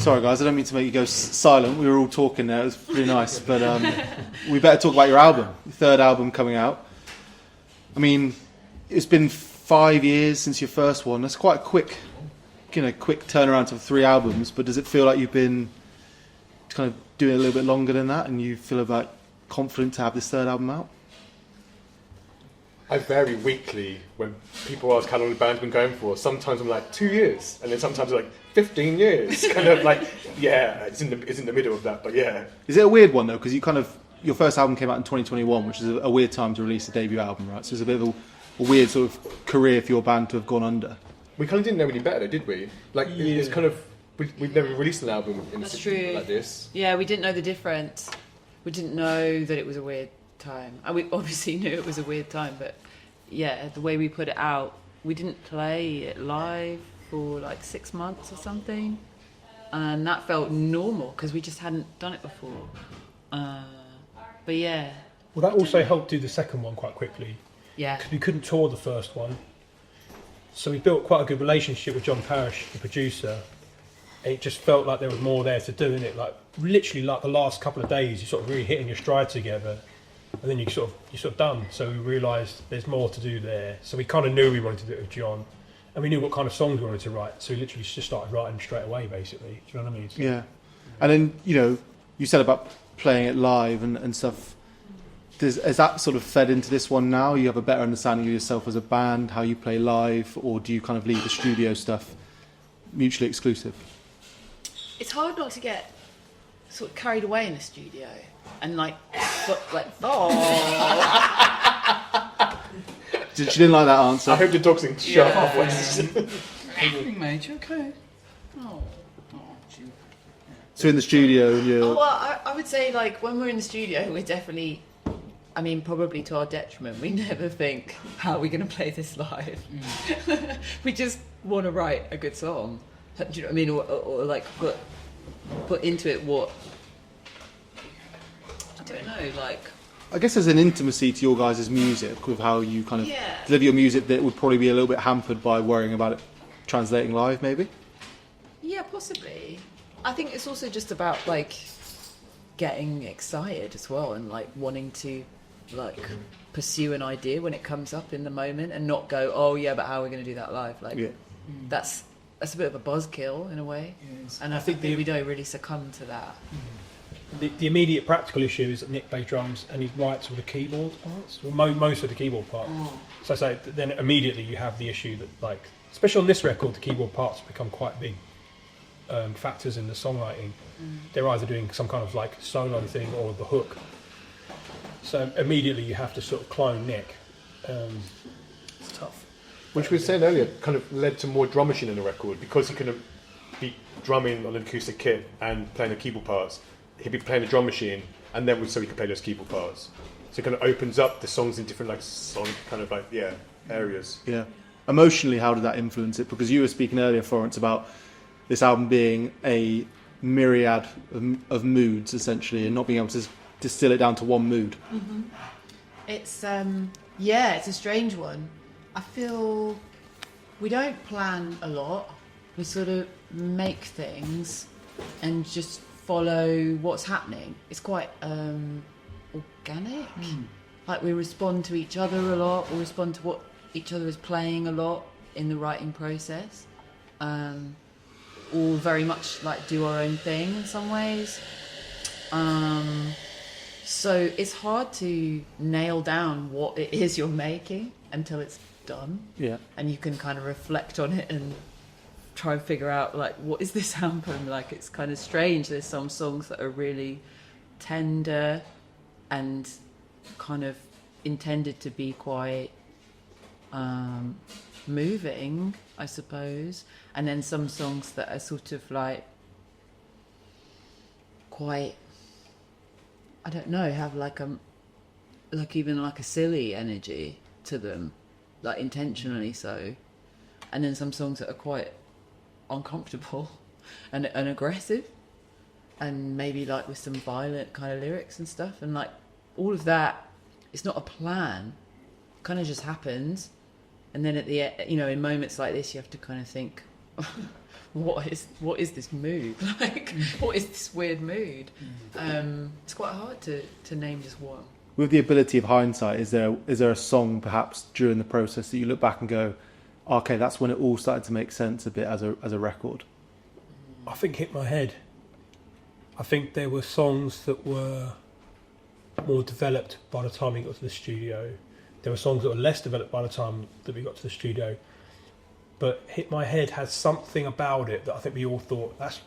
Sorry guys, I don't mean to make you go silent. We were all talking there. It was pretty nice, but we better talk about your album, your third album coming out. I mean, it's been 5 years since your first one. That's quite a quick turnaround to 3 albums. But does it feel like you've been kind of doing it a little bit longer than that, and you feel about confident to have this third album out? I vary weekly when people ask how long the band's been going for. Sometimes I'm like 2 years, and then sometimes I'm like 15 years. Kind of like, yeah, it's in the middle of that, but yeah. Is it a weird one though? Because your first album came out in 2021, which is a weird time to release a debut album, right? So it's a bit of a weird sort of career for your band to have gone under. We kind of didn't know any better, did we? Like, it's kind of, we've never released an album in That's a true. like this. Yeah, we didn't know the difference. We didn't know that it was a weird time. And we obviously knew it was a weird time, but yeah, the way we put it out, we didn't play it live for like 6 months or something. And that felt normal because we just hadn't done it before. But yeah. Well, that also helped do the second one quite quickly. Yeah. Because we couldn't tour the first one. So we built quite a good relationship with John Parrish, the producer. It just felt like there was more there to do, innit? Like literally, like the last couple of days, you're sort of really hitting your stride together, and then you're sort of done. So we realised there's more to do there. So we kind of knew we wanted to do it with John, and we knew what kind of songs we wanted to write. So we literally just started writing straight away, basically. Do you know what I mean? So, yeah. And then you said about playing it live and stuff. Has that sort of fed into this one now? You have a better understanding of yourself as a band, how you play live, or do you kind of leave the studio stuff mutually exclusive? It's hard not to get sort of carried away in the studio and She didn't like that answer. I hope the dog's in shut halfway. Evening, mate. You okay? Oh, so in the studio, you're... I would say like when we're in the studio, we're definitely, I mean, probably to our detriment, we never think, how are we going to play this live? We just want to write a good song. Do you know what I mean? Or like put into it what, I don't know, like... I guess there's an intimacy to your guys' music with how you kind of deliver your music that would probably be a little bit hampered by worrying about it translating live, maybe? Yeah, possibly. I think it's also just about like getting excited as well and like wanting to like pursue an idea when it comes up in the moment and not go, oh yeah, but how are we going to do that live? Like that's a bit of a buzzkill in a way. Yes. And I think we don't really succumb to that. The immediate practical issue is that Nick plays drums and he writes all the keyboard parts, or most of the keyboard parts. So then immediately you have the issue that, like, especially on this record, the keyboard parts become quite big factors in the songwriting. They're either doing some kind of like solo thing or the hook. So immediately you have to sort of clone Nick. It's tough. Which we were saying earlier, kind of led to more drum machine in the record because he couldn't be drumming on an acoustic kit and playing the keyboard parts. He'd be playing the drum machine, and then so he could play those keyboard parts. So it kind of opens up the songs in different like sonic kind of like areas. Yeah. Emotionally, how did that influence it? Because you were speaking earlier, Florence, about this album being a myriad of moods essentially, and not being able to distill it down to one mood. Mm-hmm. It's it's a strange one. I feel we don't plan a lot. We sort of make things and just follow what's happening. It's quite organic. Like we respond to each other a lot. We respond to what each other is playing a lot in the writing process. All very much like do our own thing in some ways. So it's hard to nail down what it is you're making until it's done. Yeah. And you can kind of reflect on it and try and figure out like what is this album like. It's kind of strange. There's some songs that are really tender and kind of intended to be quite moving, I suppose, and then some songs that are sort of like quite, I don't know, have like even like a silly energy to them, like intentionally so, and then some songs that are quite uncomfortable and aggressive and maybe like with some violent kind of lyrics and stuff, and like all of that, it's not a plan, kind of just happens. And then at the end, in moments like this you have to kind of think, what is this mood? Like, what is this weird mood? It's quite hard to name just one. With the ability of hindsight, is there a song perhaps during the process that you look back and go, okay, that's when it all started to make sense a bit as a record? I think Hit My Head. I think there were songs that were more developed by the time we got to the studio. There were songs that were less developed by the time that we got to the studio. But Hit My Head has something about it that I think we all thought, that's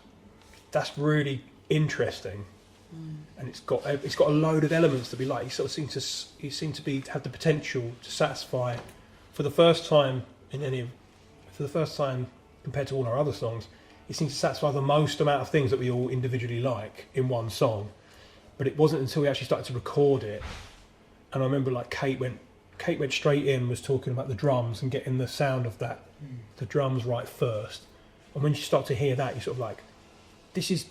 really interesting. And it's got a load of elements that we like. You seem to have the potential to satisfy, for the first time compared to all our other songs, it seems to satisfy the most amount of things that we all individually like in one song. But it wasn't until we actually started to record it, and I remember like Kate went straight in, was talking about the drums and getting the sound of that, the drums right first. And when you start to hear that, you're sort of like, this is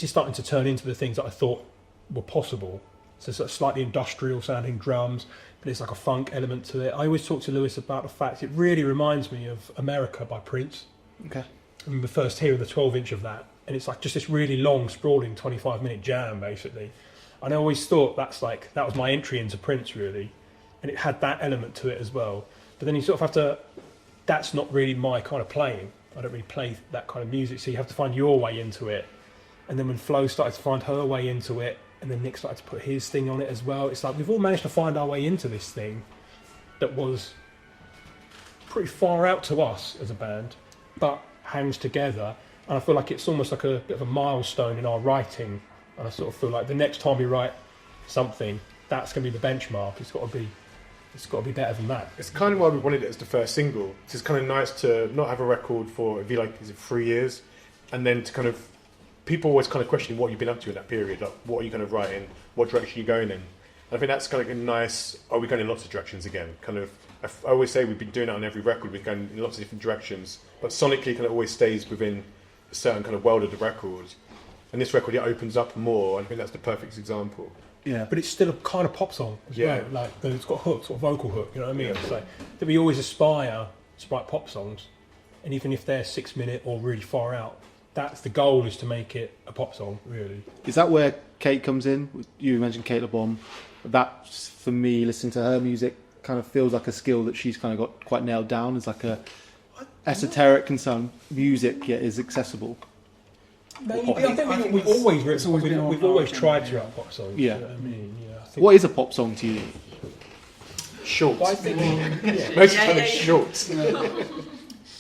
starting to turn into the things that I thought were possible. So sort of slightly industrial sounding drums, but it's like a funk element to it. I always talk to Lewis about the fact it really reminds me of America by Prince. Okay. I remember first hearing the 12-inch of that, and it's like just this really long, sprawling 25-minute jam, basically. And I always thought that was my entry into Prince, really, and it had that element to it as well. But then you sort of have to, that's not really my kind of playing. I don't really play that kind of music, so you have to find your way into it. And then when Flo started to find her way into it, and then Nick started to put his thing on it as well, it's like we've all managed to find our way into this thing that was pretty far out to us as a band, but hangs together. And I feel like it's almost like a bit of a milestone in our writing. And I sort of feel like the next time we write something, that's going to be the benchmark. It's got to be better than that. It's kind of why we wanted it as the first single. It's kind of nice to not have a record for, it'd be like, is it 3 years? And then to kind of, people always kind of question what you've been up to in that period. Like, what are you kind of writing? What direction are you going in? And I think that's kind of a nice, are we going in lots of directions again? Kind of, I always say we've been doing that on every record. We've gone in lots of different directions. But sonically kind of always stays within a certain kind of world of the record. And this record, it opens up more. And I think that's the perfect example. Yeah. But it's still a kind of pop song as well. Like, it's got hooks, or vocal hook, you know what I mean? Yeah. So that we always aspire to write pop songs. And even if they're 6 minute or really far out, that's the goal, is to make it a pop song, really. Is that where Kate comes in? You mentioned Cate Le Bon. That, for me, listening to her music, kind of feels like a skill that she's kind of got quite nailed down. It's like a esoteric and some music, yet is accessible. Maybe, I think we've always tried to write pop songs. Yeah. You know what I mean? Yeah, I think What is a pop song to you? Short. I think, Most of the time it's short.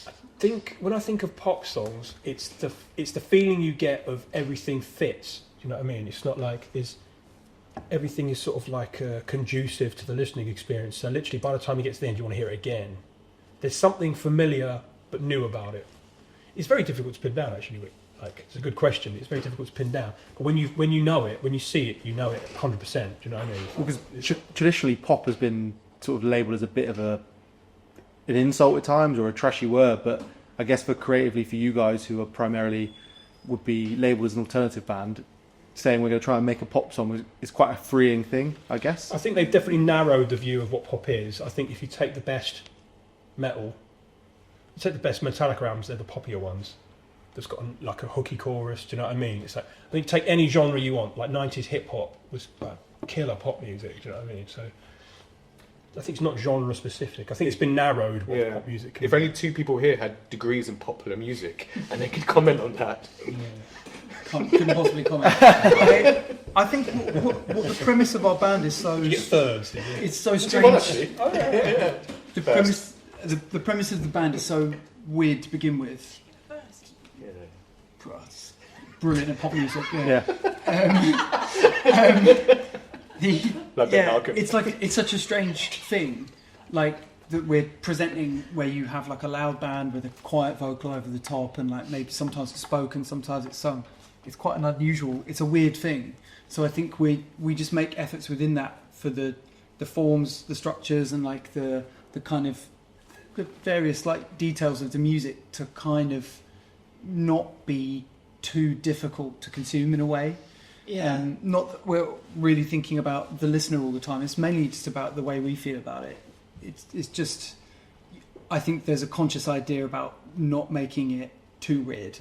I think when I think of pop songs, it's the feeling you get of everything fits. Do you know what I mean? It's not like everything is sort of like conducive to the listening experience. So literally, by the time you get to the end, you want to hear it again. There's something familiar but new about it. It's very difficult to pin down, actually. Like, it's a good question. It's very difficult to pin down. But when you know it, when you see it, you know it 100%. Do you know what I mean? Because traditionally, pop has been sort of labelled as a bit of an insult at times, or a trashy word. But I guess creatively for you guys, who are primarily would be labelled as an alternative band, saying we're going to try and make a pop song is quite a freeing thing, I guess. I think they've definitely narrowed the view of what pop is. I think if you take the best metal, you take the best Metallica albums, they're the poppier ones. That's got like a hooky chorus. Do you know what I mean? It's like, I think take any genre you want. Like 90s hip hop was killer pop music. Do you know what I mean? So I think it's not genre specific. I think it's been narrowed what pop music can If be. only two people here had degrees in popular music and they could comment on that. Couldn't possibly comment. I think what the premise of our band is so... You get thirds, did you? It's so Do you want strange. actually? The premise of the band is so weird to begin with. It's brilliant at pop music. Yeah. It's such a strange thing, like that we're presenting where you have like a loud band with a quiet vocal over the top, and like maybe sometimes it's spoken, sometimes it's sung. It's quite an unusual. It's a weird thing. So I think we just make efforts within that for the forms, the structures, and like the kind of the various like details of the music to kind of not be too difficult to consume in a way. Yeah. Not that we're really thinking about the listener all the time. It's mainly just about the way we feel about it. It's just I think there's a conscious idea about not making it too weird.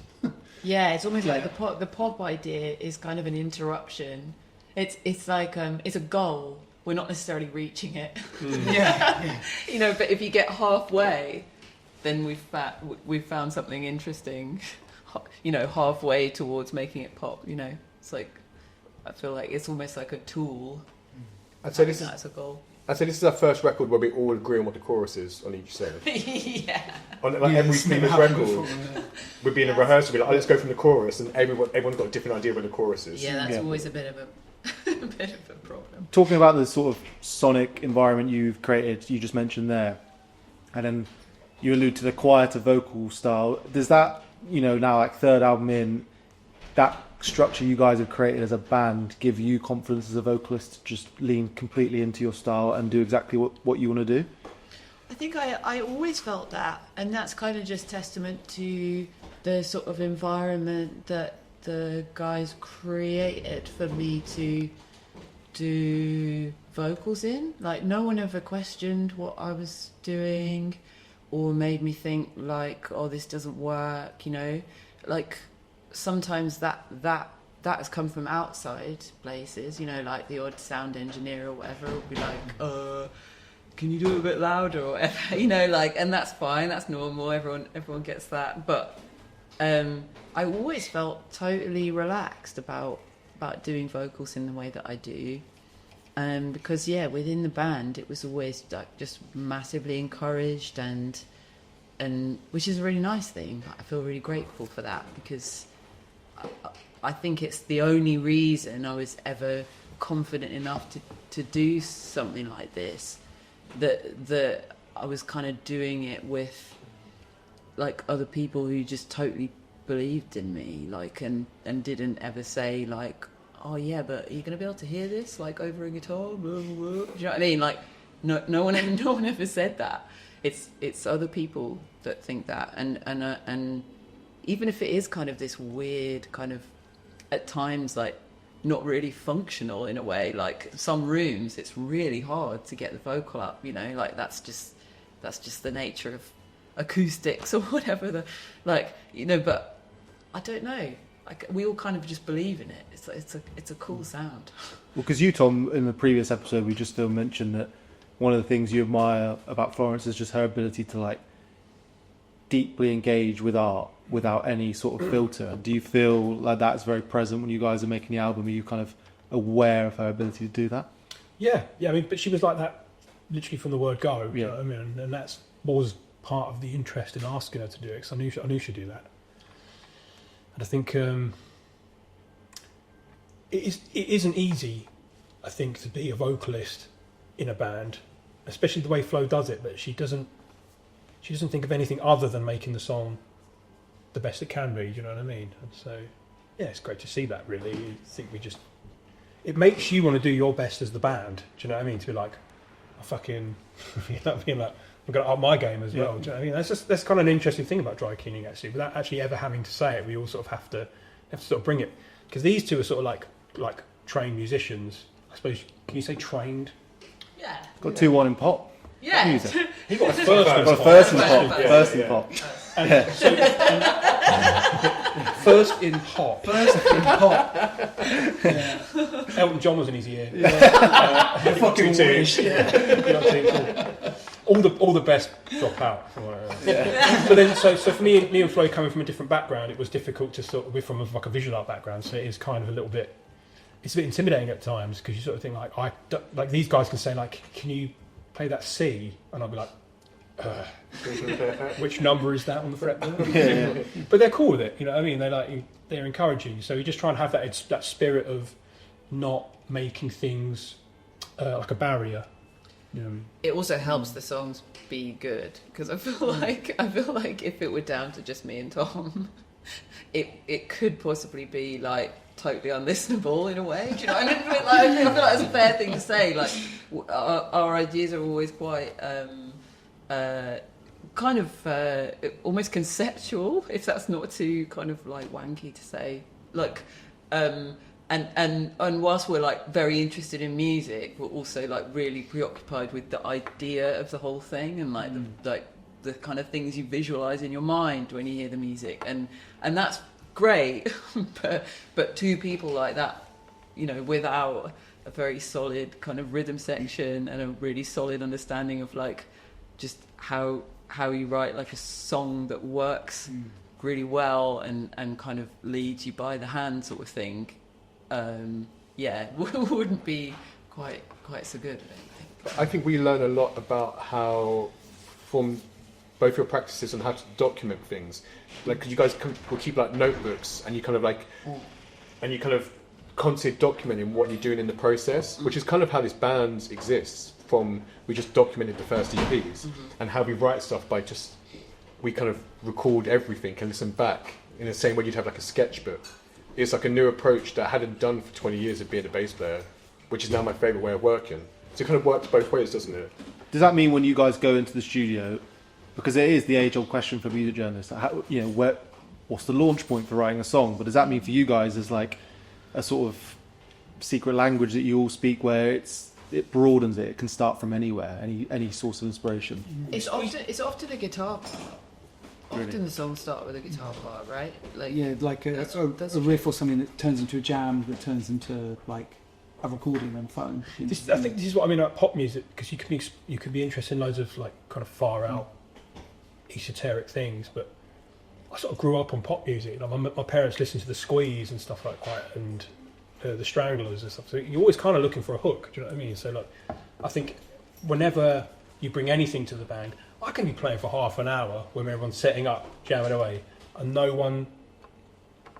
Yeah, it's almost like Yeah. the pop idea is kind of an interruption. It's like it's a goal. We're not necessarily reaching it. Yeah. You know, but if you get halfway, then we've found something interesting. You know, halfway towards making it pop. You know, it's like I feel like it's almost like a tool. I'd say this That's a goal. is our first record where we all agree on what the chorus is on each side. Yeah. On like every it's never previous happened record, before, yeah. we'd be in a rehearsal, we'd be like, let's go from the chorus, and everyone's got a different idea where the chorus is. Yeah, that's Yeah. always a bit of a bit of a problem. Talking about the sort of sonic environment you've created, you just mentioned there, and then you allude to the quieter vocal style. Does that, you know, now like third album in, that structure you guys have created as a band give you confidence as a vocalist to just lean completely into your style and do exactly what you want to do? I think I always felt that, and that's kind of just testament to the sort of environment that the guys created for me to do vocals in. Like, no one ever questioned what I was doing or made me think like, oh, this doesn't work, you know. Like, sometimes that has come from outside places, you know, like the odd sound engineer or whatever will be like, can you do it a bit louder or whatever, you know, like, and that's fine, that's normal, everyone gets that. But I always felt totally relaxed about doing vocals in the way that I do, because within the band it was always like just massively encouraged, and which is a really nice thing. I feel really grateful for that, because I think it's the only reason I was ever confident enough to do something like this, that I was kind of doing it with like other people who just totally believed in me, like, and didn't ever say like, oh yeah, but are you going to be able to hear this like over a guitar? Blah, blah, blah. Do you know what I mean? Like, no one ever said that. It's other people that think that, and even if it is kind of this weird kind of, at times, like, not really functional in a way, like some rooms it's really hard to get the vocal up, you know, like that's just the nature of acoustics or whatever, like, you know. But I don't know, like, we all kind of just believe in it. It's a cool sound. Well, because you, Tom, in the previous episode, we just still mentioned that one of the things you admire about Florence is just her ability to like deeply engage with art without any sort of filter. Do you feel like that's very present when you guys are making the album? Are you kind of aware of her ability to do that? Yeah. I mean, but she was like that literally from the word go. Yeah. You know what I mean, and that's was part of the interest in asking her to do it, because I knew she'd do that. And I think it isn't easy, I think, to be a vocalist in a band, especially the way Flo does it. But she doesn't think of anything other than making the song the best it can be. Do you know what I mean? And so, yeah, it's great to see that. Really, I think it makes you want to do your best as the band. Do you know what I mean? To be like, I fucking, you know what I mean? Like, I'm going to up my game as well. Do you know what I mean? That's kind of an interesting thing about dry cleaning, actually. Without actually ever having to say it, we all sort of have to sort of bring it, because these two are sort of like trained musicians. I suppose, can you say trained? Yeah. Got 2-1 in pop. Yeah. Music. He got a first. Got a first in pop. Yeah, First in pop. And so, first in pop. First in pop. Yeah. Elton John was in his ear. I fucking wish. All the best drop out. But then, so for me and Flo, coming from a different background, it was difficult to sort of. We're from like a visual art background, so it is kind of a little bit. It's a bit intimidating at times, because you sort of think like these guys can say like, can you play that C? And I'll be like, which number is that on the fretboard? Yeah. But they're cool with it, you know what I mean? They're encouraging. So you just try and have that spirit of not making things like a barrier. You know what I mean? It also helps the songs be good, because I feel like if it were down to just me and Tom, it could possibly be like totally unlistenable in a way. Do you know what I mean? Like, I feel like that's a fair thing to say. Like, our ideas are always quite kind of almost conceptual, if that's not too kind of like wanky to say. Like, and whilst we're like very interested in music, we're also like really preoccupied with the idea of the whole thing, and like the kind of things you visualize in your mind when you hear the music, and that's great. but two people like that, without a very solid kind of rhythm section and a really solid understanding of like just how you write like a song that works really well and kind of leads you by the hand sort of thing, wouldn't be quite so good, I don't think. I think we learn a lot about how, from both your practices on how to document things, like 'cause you guys will keep like notebooks and you kind of constantly documenting what you're doing in the process, which is kind of how this band exists. We just documented the first EPs and how we write stuff we kind of record everything and listen back in the same way you'd have like a sketchbook. It's like a new approach that I hadn't done for 20 years of being a bass player, which is now my favourite way of working. So it kind of works both ways, doesn't it? Does that mean when you guys go into the studio, because it is the age-old question for music journalists, what's the launch point for writing a song? But does that mean for you guys there's like a sort of secret language that you all speak where it broadens it can start from anywhere, any source of inspiration? It's often a guitar part. Often the songs start with a guitar part, right? Like a riff or something that turns into a jam, that turns into like a recording on phone. I think this is what I mean about pop music, because you could be interested in loads of like kind of far out esoteric things, but I sort of grew up on pop music. Like my parents listened to the Squeeze and stuff like that, and the Stranglers and stuff. So you're always kind of looking for a hook. Do you know what I mean? So like, I think whenever you bring anything to the band, I can be playing for half an hour when everyone's setting up, jamming away, and no one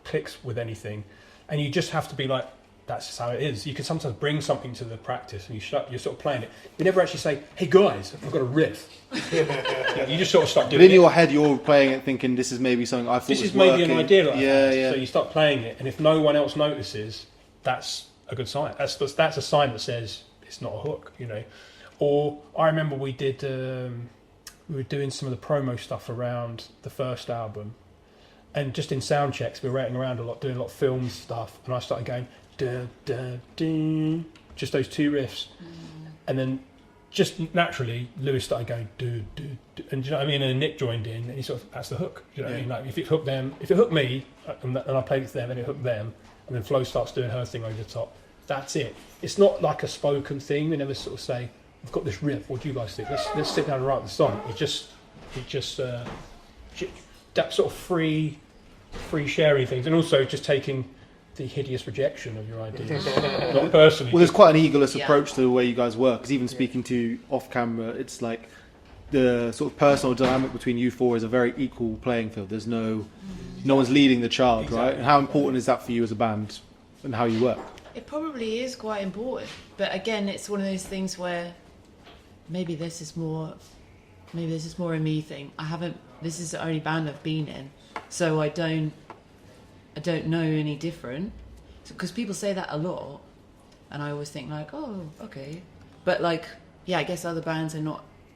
clicks with anything, and you just have to be like, that's just how it is. You can sometimes bring something to the practice and you're sort of playing it. You never actually say, hey guys, I've got a riff. You just sort of start doing it. But in your head you're playing it thinking this is maybe something I thought was working. This is maybe an idea like that. Yeah. So you start playing it, and if no one else notices, that's a good sign. That's a sign that says it's not a hook, Or I remember we were doing some of the promo stuff around the first album, and just in sound checks we were writing around a lot, doing a lot of film stuff, and I started going da, da, da, just those two riffs, and then just naturally Lewis started going do, do, do, and do you know what I mean, and then Nick joined in, and he sort of, that's the hook, do you know what I mean? Like if it hooked me and I played it to them and it hooked them, and then Flo starts doing her thing over the top, that's it. It's not like a spoken thing. We never sort of say, I've got this riff, what do you guys think? Let's sit down and write the song. It just that sort of free sharing things, and also just taking the hideous rejection of your ideas, not personally. Well, there's quite an egoless approach to the way you guys work, because even speaking to off camera, it's like the sort of personal dynamic between you four is a very equal playing field. There's no one's leading the child, exactly. Right? And how important is that for you as a band and how you work? It probably is quite important, but again, it's one of those things where maybe this is more a me thing. This is the only band I've been in, so I don't know any different, because people say that a lot, and I always think like, oh, okay, but like, yeah, I guess other bands are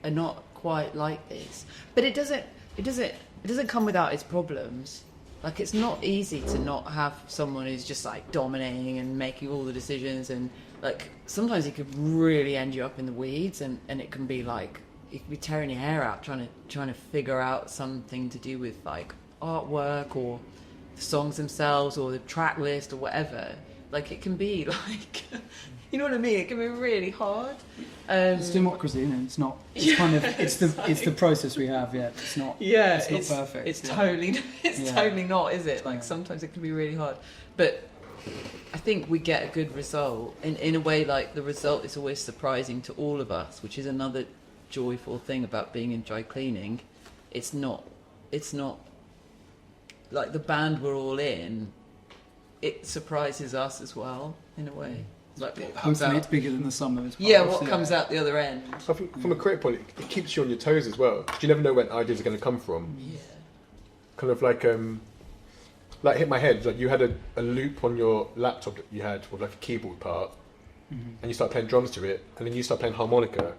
not quite like this, but it doesn't come without its problems. Like, it's not easy to not have someone who's just like dominating and making all the decisions, and like sometimes it could really end you up in the weeds, and it can be like you could be tearing your hair out trying to figure out something to do with like artwork or the songs themselves or the track list or whatever. Like, it can be like, you know what I mean? It can be really hard. It's democracy, isn't it? It's not. It's kind of. It's the process we have. Yeah. It's not. Yeah. It's not perfect. It's totally. It's totally not, is it? Like, sometimes it can be really hard, but I think we get a good result. In a way, like, the result is always surprising to all of us, which is another joyful thing about being in dry cleaning. It's not like the band we're all in. It surprises us as well, in a way. Like, what comes Hopefully out, it's bigger than the sum of its parts. yeah, what comes out the other end. I think from a creative point, it keeps you on your toes as well, because you never know when ideas are going to come from. Yeah. Kind of like hit my head. Like, you had a loop on your laptop that you had with like a keyboard part, and you start playing drums to it, and then you start playing harmonica.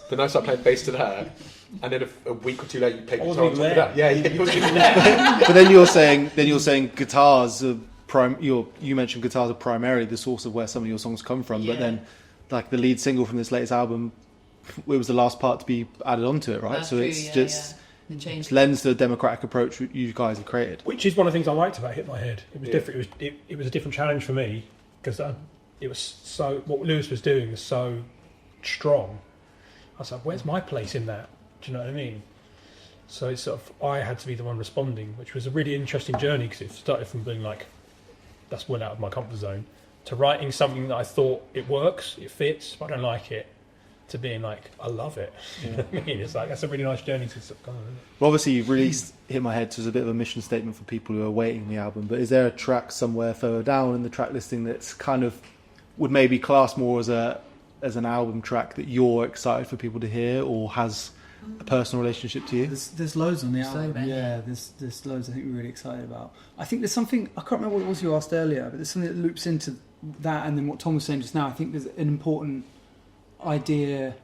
Then I start playing bass to that, and then a week or two later you play guitar on top of that. Yeah, you wasn't even there. But then you're saying guitars are you mentioned guitars are primarily the source of where some of your songs come from. Yeah. But then, like, the lead single from this latest album it was the last part to be added onto it, right? That's So true, it's yeah, just The change. it lends to the democratic approach you guys have created. Which is one of the things I liked about Hit My Head. It was different. It was a different challenge for me because it was so. What Lewis was doing was so strong. I was like, "Where's my place in that?" Do you know what I mean? So it's sort of I had to be the one responding, which was a really interesting journey because it started from being like, "That's well out of my comfort zone," to writing something that I thought it works, it fits, but I don't like it, to being like, I love it. You know what I mean? It's like that's a really nice journey to sort of go on. Well, obviously, you've released Hit My Head, so it's a bit of a mission statement for people who are awaiting the album. But is there a track somewhere further down in the track listing that's kind of would maybe class more as an album track that you're excited for people to hear, or has a personal relationship to you? There's loads on the So album. many. Yeah, there's loads I think we're really excited about. I think there's something, I can't remember what it was you asked earlier, but there's something that loops into that and then what Tom was saying just now. I think there's an important idea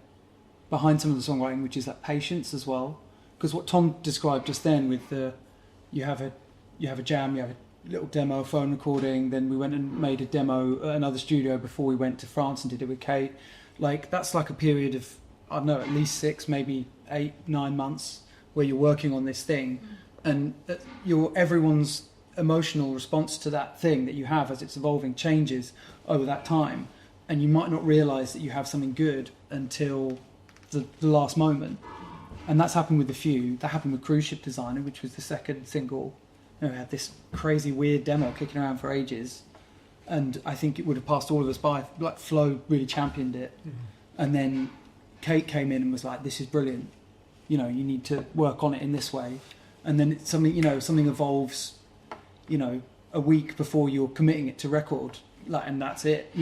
behind some of the songwriting, which is that patience as well. Because what Tom described just then with you have a jam, you have a little demo phone recording, then we went and made a demo at another studio before we went to France and did it with Cate. Like that's like a period of, I don't know, at least 6, maybe 8, 9 months where you're working on this thing, and everyone's emotional response to that thing that you have as it's evolving changes over that time, and you might not realise that you have something good until the last moment. And that's happened with a few. That happened with Cruise Ship Designer, which was the second single. We had this crazy weird demo kicking around for ages, and I think it would have passed all of us by. Like Flo really championed it, and then Cate came in and was like, "This is brilliant. You need to work on it in this way." And then it's something evolves. A week before you're committing it to record, and that's it.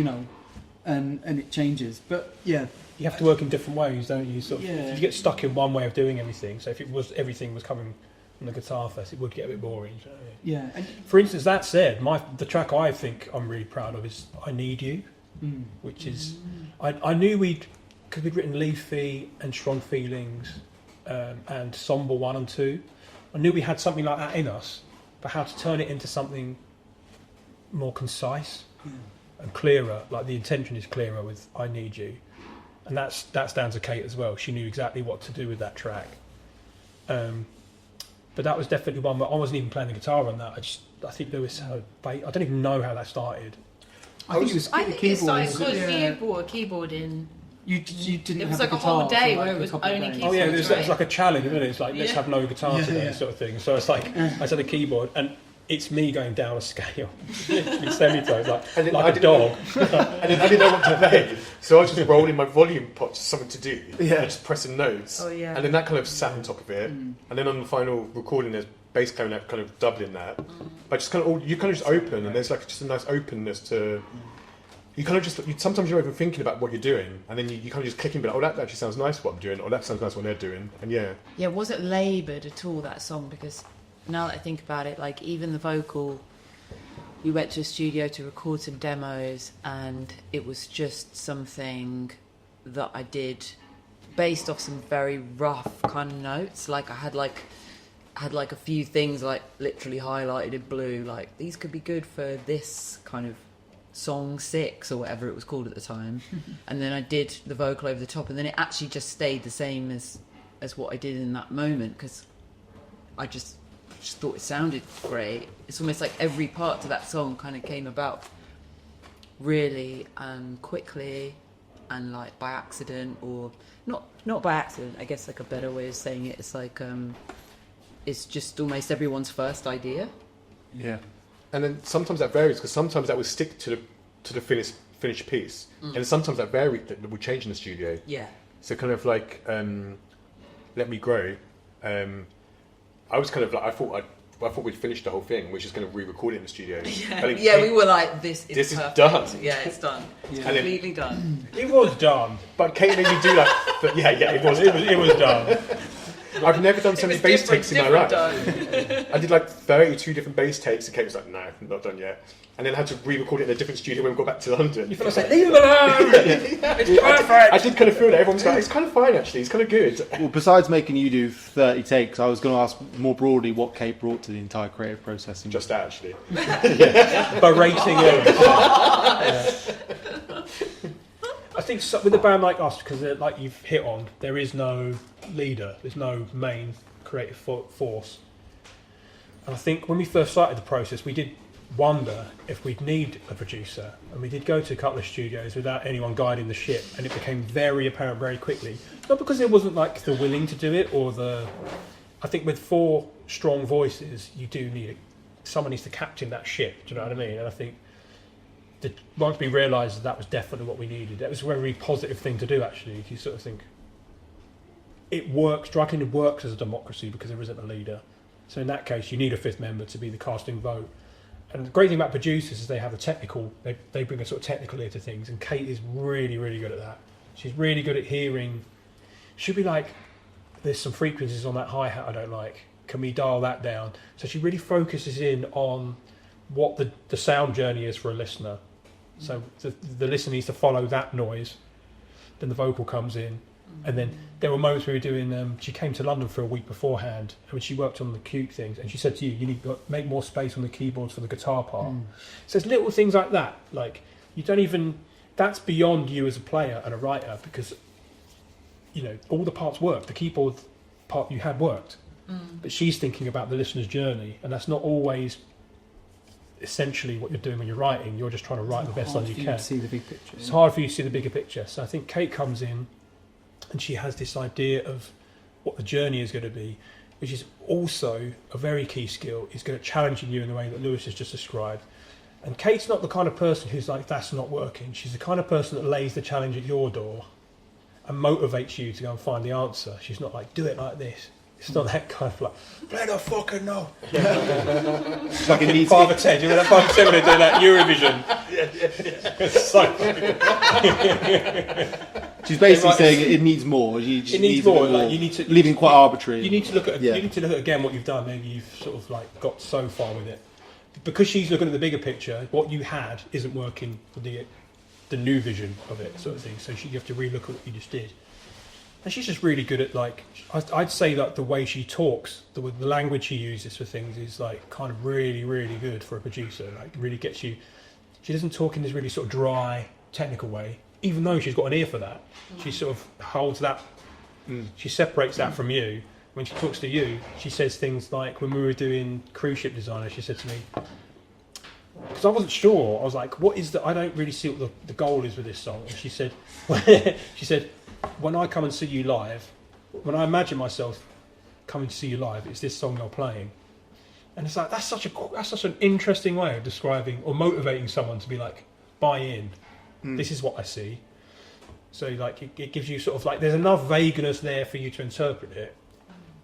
And it changes. But yeah, You have to work in different ways, don't you? Sort of, Yeah. if you get stuck in one way of doing everything, so if everything was coming from the guitar first, it would get a bit boring. Do you know what I mean? yeah. And, For instance, that said, the track I think I'm really proud of is "I Need You," which is I knew because we'd written "Leafy" and "Strong Feelings" and "Somber 1 and 2." I knew we had something like that in us, but how to turn it into something more concise and clearer. Like the intention is clearer with "I Need You," and that's down to Cate as well. She knew exactly what to do with that track. But that was definitely one where I wasn't even playing the guitar on that. I think Lewis had I don't even know how that started. I think it was I think it started keyboards. because you brought a keyboard in. You didn't It was have like the a whole guitar day for, where like, it a was couple of only days. Oh yeah, it was right. like a challenge, isn't it? It's like let's Yeah. have no guitar Yeah, today, yeah. sort of thing. So it's like I said, a keyboard, and it's me going down a scale, literally semitones, And then like a dog. And then I didn't know what to play, so I was just rolling my volume pot to something to do, Yeah. and just pressing notes. Oh, yeah. And then that kind of sat on top of it, and then on the final recording, there's bass clarinet kind of doubling that. But just you kind of just open, and there's like just a nice openness to. You kind of just sometimes you're even thinking about what you're doing, and then you kind of just click in, but oh, that actually sounds nice what I'm doing, or that sounds nice what they're doing, and yeah. Yeah, was it laboured at all, that song? Because now that I think about it, like even the vocal, we went to a studio to record some demos, and it was just something that I did based off some very rough kind of notes. Like I had a few things like literally highlighted in blue, like these could be good for this kind of song 6 or whatever it was called at the time. And then I did the vocal over the top, and then it actually just stayed the same as what I did in that moment, because I just thought it sounded great. It's almost like every part to that song kind of came about really quickly and like by accident, or not by accident, I guess. Like a better way of saying it is like it's just almost everyone's first idea. Yeah. And then sometimes that varies, because sometimes that would stick to the finished piece, and sometimes that that would change in the studio. Yeah. So kind of like Let Me Grow. I was kind of like I thought we'd finished the whole thing, which is going to re-record it in the studio. Yeah, we were like, this is perfect. Done. Yeah, it's done. Yeah. And then- Completely done. It was done. But Cate made me do that. But yeah, it was. It was done. I've never done so many bass takes in my life. Done. I did like 32 different bass takes, and Kate was like, "No, not done yet." And then I had to re-record it in a different studio when we got back to London. You feel like leave it alone. It's perfect. I did kind of feel that everyone's like, "It's kind of fine, actually. It's kind of good." Well, besides making you do 30 takes, I was going to ask more broadly what Cate brought to the entire creative process. And Just that, actually. Berating him. I think so, with a band like us, because like you've hit on, there is no leader, there's no main creative force. And I think when we first started the process, we did wonder if we'd need a producer, and we did go to a couple of studios without anyone guiding the ship, and it became very apparent very quickly. Not because there wasn't like the willing to do it, or I think with 4 strong voices, you do need someone needs to captain that ship. Do you know what I mean? And I think once we realised that was definitely what we needed, that was a very positive thing to do. Actually, you sort of think it works. Dry cleaning works as a democracy because there isn't a leader. So in that case, you need a 5th member to be the casting vote. And the great thing about producers is they have a technical. They bring a sort of technical ear to things, and Cate is really, really good at that. She's really good at hearing. She'll be like, "There's some frequencies on that hi-hat I don't like. Can we dial that down?" So she really focuses in on what the sound journey is for a listener. So the listener needs to follow that noise. Then the vocal comes in, and then there were moments where we were doing. She came to London for a week beforehand, and when she worked on the cute things, and she said to you need to make more space on the keyboards for the guitar part. So it's little things like that. Like you don't even. That's beyond you as a player and a writer, because all the parts work. The keyboard part you had worked, but she's thinking about the listener's journey, and that's not always essentially what you're doing when you're writing. You're just trying to write the best line you can. See the big picture. It's hard for you to see the bigger picture. So I think Cate comes in, and she has this idea of what the journey is going to be, which is also a very key skill. Is going to challenge you in the way that Lewis has just described. And Kate's not the kind of person who's like, that's not working. She's the kind of person that lays the challenge at your door and motivates you to go and find the answer. She's not like, do it like this. It's not that kind of like, play the fucking no. It's like it needs. Father Ted, you remember that Father Ted when they do that Eurovision? It's so She's basically saying it needs more. It needs more. Like you need to leaving quite arbitrary. You need to look at. You need to look at again what you've done. Maybe you've sort of like got so far with it, because she's looking at the bigger picture. What you had isn't working for the new vision of it, sort of thing. So you have to relook at what you just did. And she's just really good at, like, I'd say that the way she talks, the language she uses for things is like kind of really, really good for a producer. Like, really gets you. She doesn't talk in this really sort of dry, technical way, even though she's got an ear for that. She sort of holds that. She separates that from you. When she talks to you, she says things like, when we were doing Cruise Ship Designer, she said to me, because I wasn't sure, I was like, what is I don't really see what the goal is with this song. And she said, when I come and see you live, when I imagine myself coming to see you live, it's this song you're playing. And it's like, that's such an interesting way of describing or motivating someone to be like, buy in. This is what I see. So like it gives you sort of like, there's enough vagueness there for you to interpret it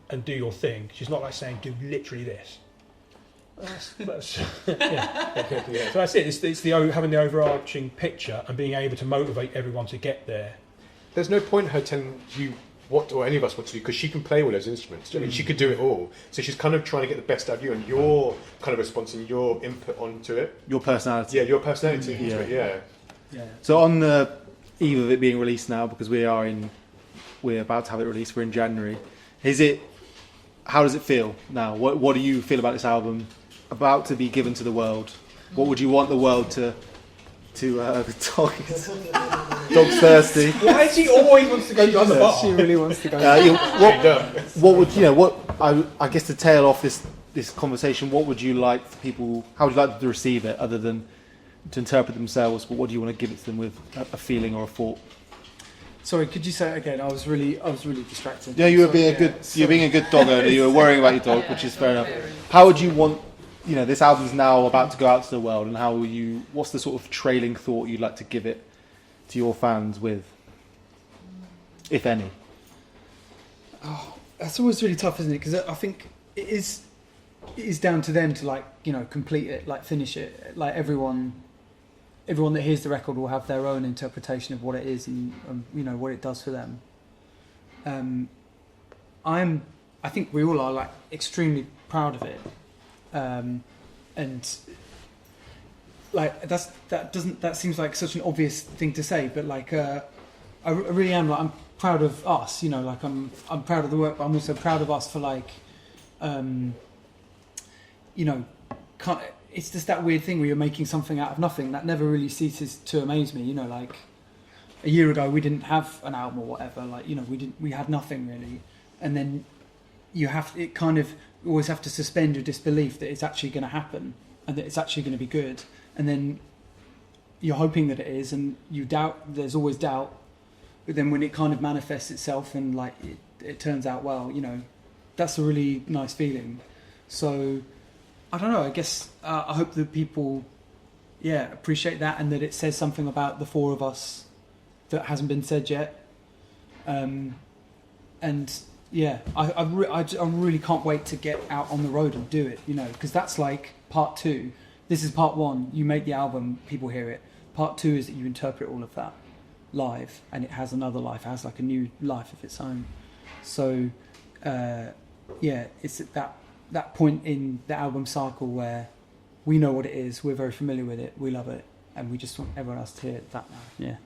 and do your thing. She's not like saying, do literally this. That's yeah. So that's it. It's having the overarching picture and being able to motivate everyone to get there. There's no point in her telling you what, or any of us what to do, because she can play all those instruments. I mean, she could do it all. So she's kind of trying to get the best out of you, and your kind of response and your input onto it. Your personality. Yeah, your personality into it. Yeah. So on the eve of it being released now, because we're about to have it released. We're in January. How does it feel now? What do you feel about this album about to be given to the world? What would you want the world to dog's thirsty. Why does he always wants to go down the bar? She really wants to go. What would I guess to tail off this conversation? What would you like for people? How would you like them to receive it, other than to interpret themselves? But what do you want to give it to them with a feeling or a thought? Sorry, could you say it again? I was really distracted. Yeah, you were being a good dog owner. You were worrying about your dog, which is fair enough. How would you want? This album's now about to go out to the world, and what's the sort of trailing thought you'd like to give it to your fans with, if any? Oh, that's always really tough, isn't it? Because I think it is down to them to complete it, finish it. Like everyone that hears the record will have their own interpretation of what it is and what it does for them. I think we all are extremely proud of it. That seems like such an obvious thing to say, but I really am I'm proud of us, I'm proud of the work, but I'm also proud of us for it's just that weird thing where you're making something out of nothing that never really ceases to amaze me, a year ago we didn't have an album or whatever. Like, you know, we had nothing really, and then you always have to suspend your disbelief that it's actually going to happen and that it's actually going to be good, and then you're hoping that it is, and you doubt. There's always doubt, but then when it kind of manifests itself and like it turns out well, you know, that's a really nice feeling. So I don't know. I guess I hope that people, appreciate that, and that it says something about the four of us that hasn't been said yet. And yeah, I really can't wait to get out on the road and do it. You know, because that's like part 2. This is part 1. You make the album, people hear it. Part 2 is that you interpret all of that live, and it has another life. It has like a new life of its own. So it's at that point in the album cycle where we know what it is, we're very familiar with it, we love it, and we just want everyone else to hear that now. Yeah.